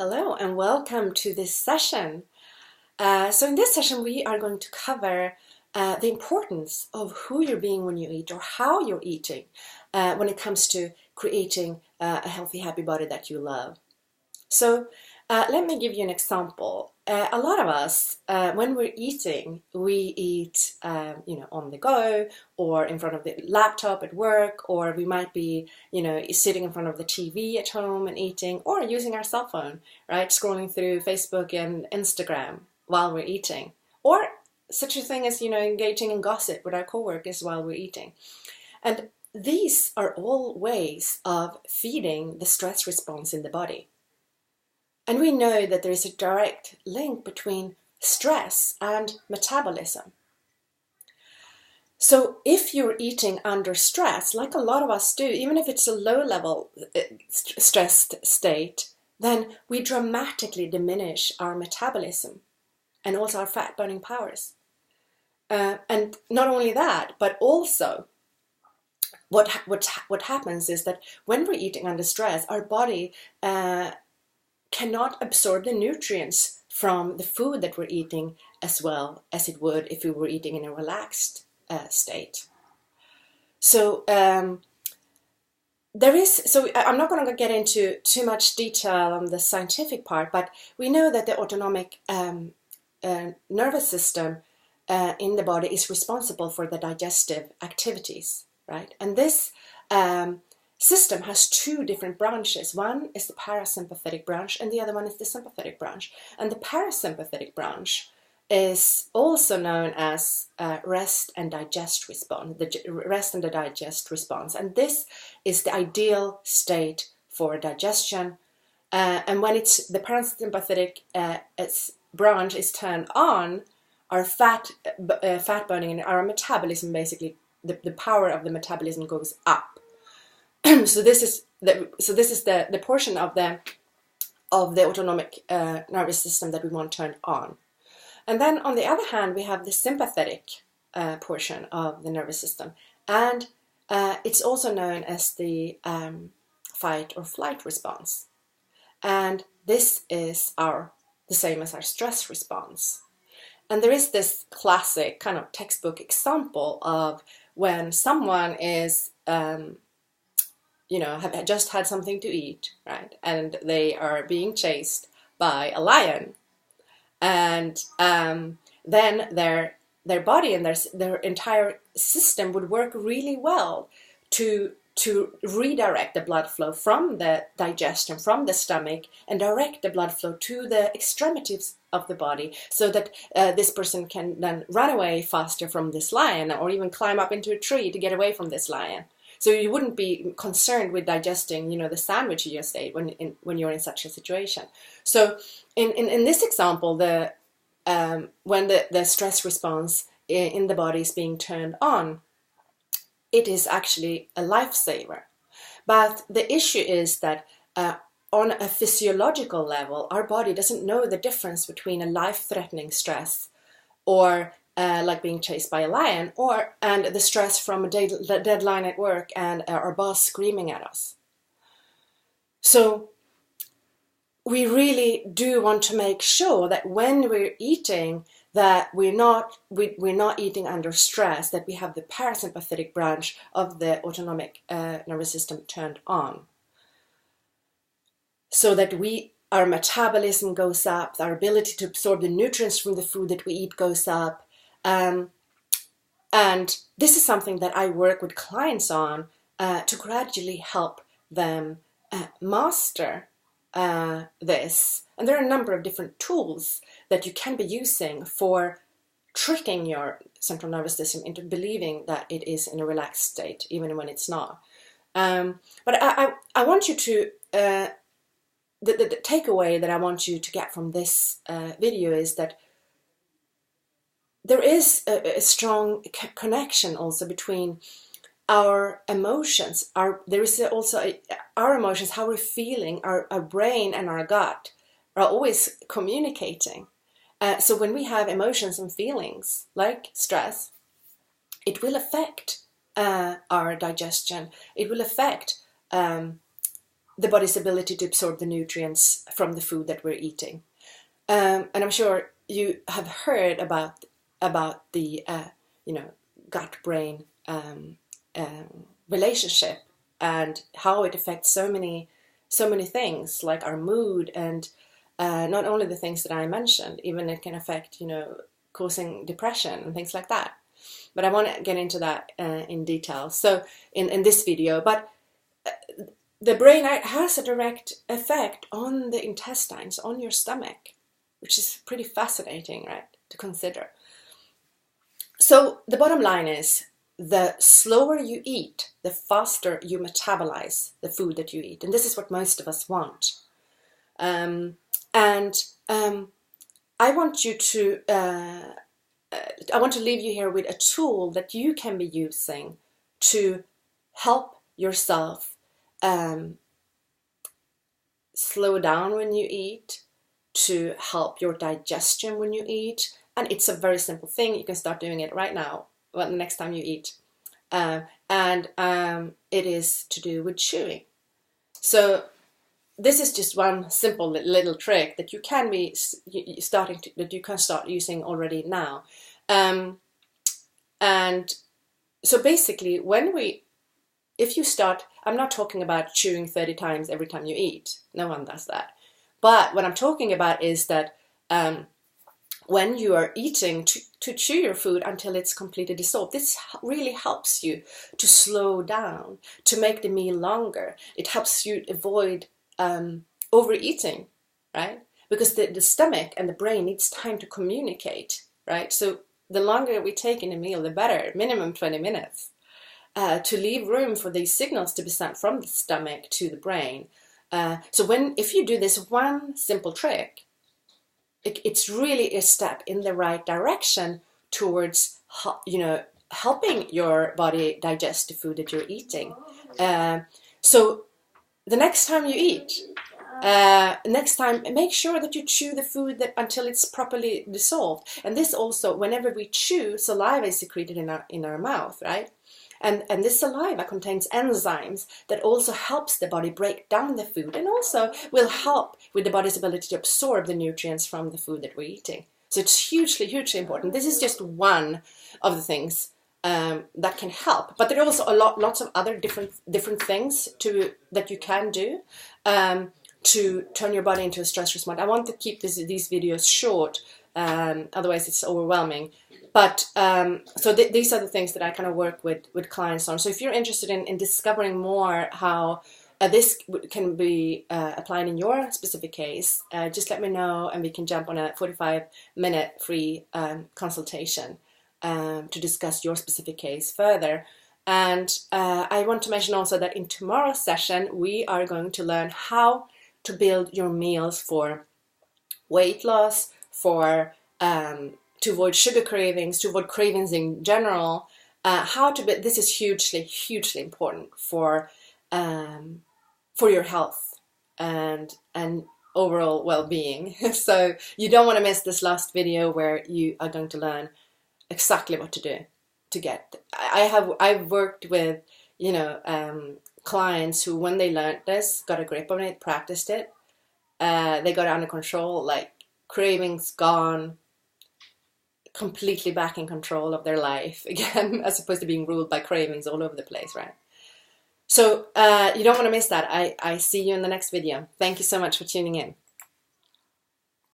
Hello and welcome to this session. So in this session we are going to cover the importance of who you're being when you eat, or how you're eating when it comes to creating a healthy, happy body that you love. So let me give you an example. A lot of us, when we're eating, we eat on the go, or in front of the laptop at work, or we might be sitting in front of the TV at home and eating, or using our cell phone, right, scrolling through Facebook and Instagram while we're eating, or such a thing as engaging in gossip with our coworkers while we're eating. And these are all ways of feeding the stress response in the body. And we know that there is a direct link between stress and metabolism. So if you're eating under stress, like a lot of us do, even if it's a low-level stressed state, then we dramatically diminish our metabolism and also our fat-burning powers. And not only that, but also what happens is that when we're eating under stress, our body cannot absorb the nutrients from the food that we're eating as well as it would if we were eating in a relaxed state. So I'm not going to get into too much detail on the scientific part, but we know that the autonomic nervous system in the body is responsible for the digestive activities, right? And this system has two different branches. One is the parasympathetic branch and the other one is the sympathetic branch. And the parasympathetic branch is also known as rest and digest response, the rest and the digest response. And this is the ideal state for digestion. And when the parasympathetic branch is turned on, our fat burning and our metabolism, basically the power of the metabolism goes up. So this is the portion of the autonomic nervous system that we want turned on. And then on the other hand, we have the sympathetic portion of the nervous system, and it's also known as the fight or flight response. And this is the same as our stress response. And there is this classic kind of textbook example of when someone is have just had something to eat, right? And they are being chased by a lion. And then their body and their entire system would work really well to redirect the blood flow from the digestion, from the stomach, and direct the blood flow to the extremities of the body, so that this person can then run away faster from this lion, or even climb up into a tree to get away from this lion. So you wouldn't be concerned with digesting, the sandwich you just ate when you're in such a situation. So in this example, when the stress response in the body is being turned on, it is actually a lifesaver. But the issue is that on a physiological level, our body doesn't know the difference between a life-threatening stress, or like being chased by a lion, and the stress from a deadline at work and our boss screaming at us. So we really do want to make sure that when we're eating, that we're not eating under stress, that we have the parasympathetic branch of the autonomic nervous system turned on, so that our metabolism goes up, our ability to absorb the nutrients from the food that we eat goes up. And this is something that I work with clients on to gradually help them master this. And there are a number of different tools that you can be using for tricking your central nervous system into believing that it is in a relaxed state, even when it's not. But I want you to, the takeaway that I want you to get from this video is that there is a strong connection also between our emotions. There is also our emotions, how we're feeling, our brain and our gut are always communicating. So when we have emotions and feelings like stress, it will affect our digestion. It will affect the body's ability to absorb the nutrients from the food that we're eating. And I'm sure you have heard about the gut-brain relationship, and how it affects so many things, like our mood, and not only the things that I mentioned, even it can affect, causing depression and things like that. But I want to get into that in detail. So in this video, but the brain has a direct effect on the intestines, on your stomach, which is pretty fascinating, right, to consider. So the bottom line is, the slower you eat, the faster you metabolize the food that you eat. And this is what most of us want. I want you to, I want to leave you here with a tool that you can be using to help yourself slow down when you eat, to help your digestion when you eat. And it's a very simple thing. You can start doing it right now, well, the next time you eat. It is to do with chewing. So this is just one simple little trick that you can be that you can start using already now. And so basically, if you start, I'm not talking about chewing 30 times every time you eat. No one does that. But what I'm talking about is that when you are eating, to chew your food until it's completely dissolved. This really helps you to slow down, to make the meal longer. It helps you avoid overeating, right? Because the stomach and the brain needs time to communicate, right? So the longer we take in a meal, the better, minimum 20 minutes, to leave room for these signals to be sent from the stomach to the brain. If you do this one simple trick, it's really a step in the right direction towards, helping your body digest the food that you're eating. So the next time you eat, make sure that you chew the food until it's properly dissolved. And this also, whenever we chew, saliva is secreted in our mouth, right? And this saliva contains enzymes that also helps the body break down the food, and also will help with the body's ability to absorb the nutrients from the food that we're eating. So it's hugely, hugely important. This is just one of the things that can help. But there are also lots of other different things that you can do to turn your body into a stress response. I want to keep these videos short, otherwise it's overwhelming. But these are the things that I kind of work with clients on. So if you're interested in discovering more how this can be applied in your specific case, just let me know, and we can jump on a 45-minute free consultation to discuss your specific case further. And I want to mention also that in tomorrow's session, we are going to learn how to build your meals for weight loss, for to avoid sugar cravings, to avoid cravings in general. This is hugely, hugely important for your health and overall well-being. So you don't want to miss this last video where you are going to learn exactly what to do to get. I've worked with clients who, when they learned this, got a grip on it, practiced it, they got it under control, like cravings gone, completely back in control of their life again, as opposed to being ruled by cravings all over the place, right? So you don't want to miss that. I see you in the next video. Thank you so much for tuning in.